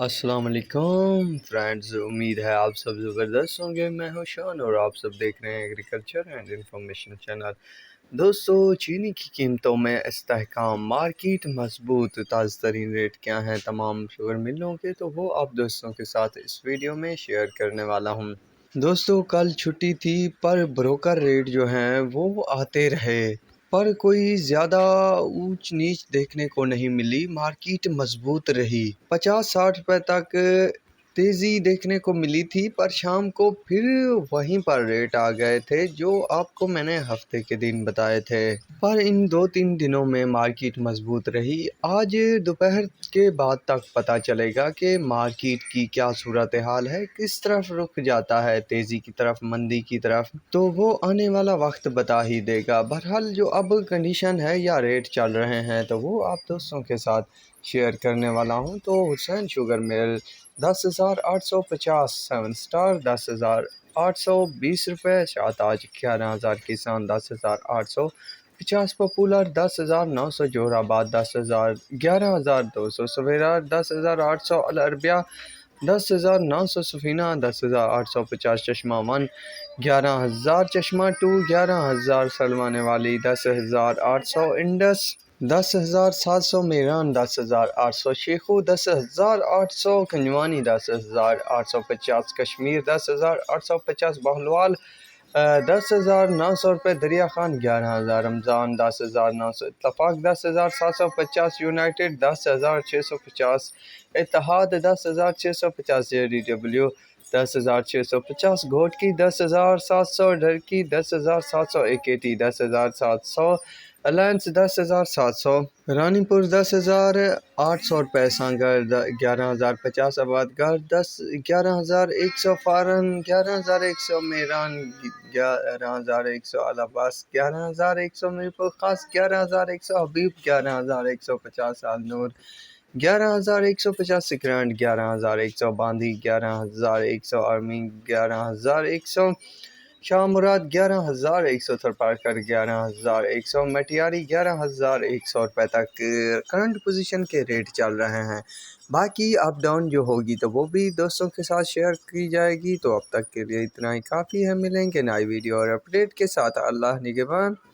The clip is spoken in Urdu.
السلام علیکم فرینڈز، امید ہے آپ سب زبردست ہوں گے۔ میں ہوں شان اور آپ سب دیکھ رہے ہیں ایگریکلچر اینڈ انفارمیشن چینل۔ دوستو، چینی کی قیمتوں میں استحکام، مارکیٹ مضبوط، تازہ ترین ریٹ کیا ہیں تمام شوگر ملوں کے، تو وہ آپ دوستوں کے ساتھ اس ویڈیو میں شیئر کرنے والا ہوں۔ دوستو، کل چھٹی تھی پر بروکر ریٹ جو ہیں وہ آتے رہے، پر کوئی زیادہ اونچ نیچ دیکھنے کو نہیں ملی۔ مارکیٹ مضبوط رہی، 50-60 روپے تک تیزی دیکھنے کو ملی تھی، پر شام کو پھر وہیں پر ریٹ آ گئے تھے جو آپ کو میں نے ہفتے کے دن بتائے تھے۔ پر ان 2-3 دنوں میں مارکیٹ مضبوط رہی۔ آج دوپہر کے بعد تک پتہ چلے گا کہ مارکیٹ کی کیا صورتحال ہے، کس طرف رخ جاتا ہے، تیزی کی طرف، مندی کی طرف، تو وہ آنے والا وقت بتا ہی دے گا۔ بہرحال جو اب کنڈیشن ہے یا ریٹ چل رہے ہیں تو وہ آپ دوستوں کے ساتھ شیئر کرنے والا ہوں۔ تو حسین شوگر مل 10,850 7 سٹار 10,820 روپے، شاہتاج 11,000، کسان 10,850، پاپولر 10,900، جوہر آباد 11,200، سویرا 10,800، العربیہ 10,900، سفینہ 10,850، چشمہ 1 11,000، چشمہ 2 11,000، سلوانے والی 10,800، انڈس 10,700، میران 10,800، شیخو 10,800، کنجوانی 10,850، کشمیر 10,850، بہلوال 10,900 روپے، دریا خان 11,000، رمضان 10,900، اتفاق 10,750، یونائٹڈ 10,650، اتحاد 10,650، JDW 10,650، گھوٹکی 10,700، ڈھرکی 10,700، AKT 10,700، الائنس 10,700، رانی پور 10,800 روپے، سانگر 11,050، آباد گھر 11,100، فارن 11,100، میران 11,100، الاباس 11,100، میرپور خاص 11,100، حبیب 11,150، آل نور 11,150، سکرینڈ 11,100، باندھی 11,100، آرمی 11,100، شاہ مراد 11,100، تھرپارکر 11,100، مٹیاری 11,100 روپے تک کرنٹ پوزیشن کے ریٹ چل رہے ہیں۔ باقی اپ ڈاؤن جو ہوگی تو وہ بھی دوستوں کے ساتھ شیئر کی جائے گی۔ تو اب تک کے لیے اتنا ہی کافی ہے، ملیں گے نئی ویڈیو اور اپڈیٹ کے ساتھ۔ اللہ نگہبان۔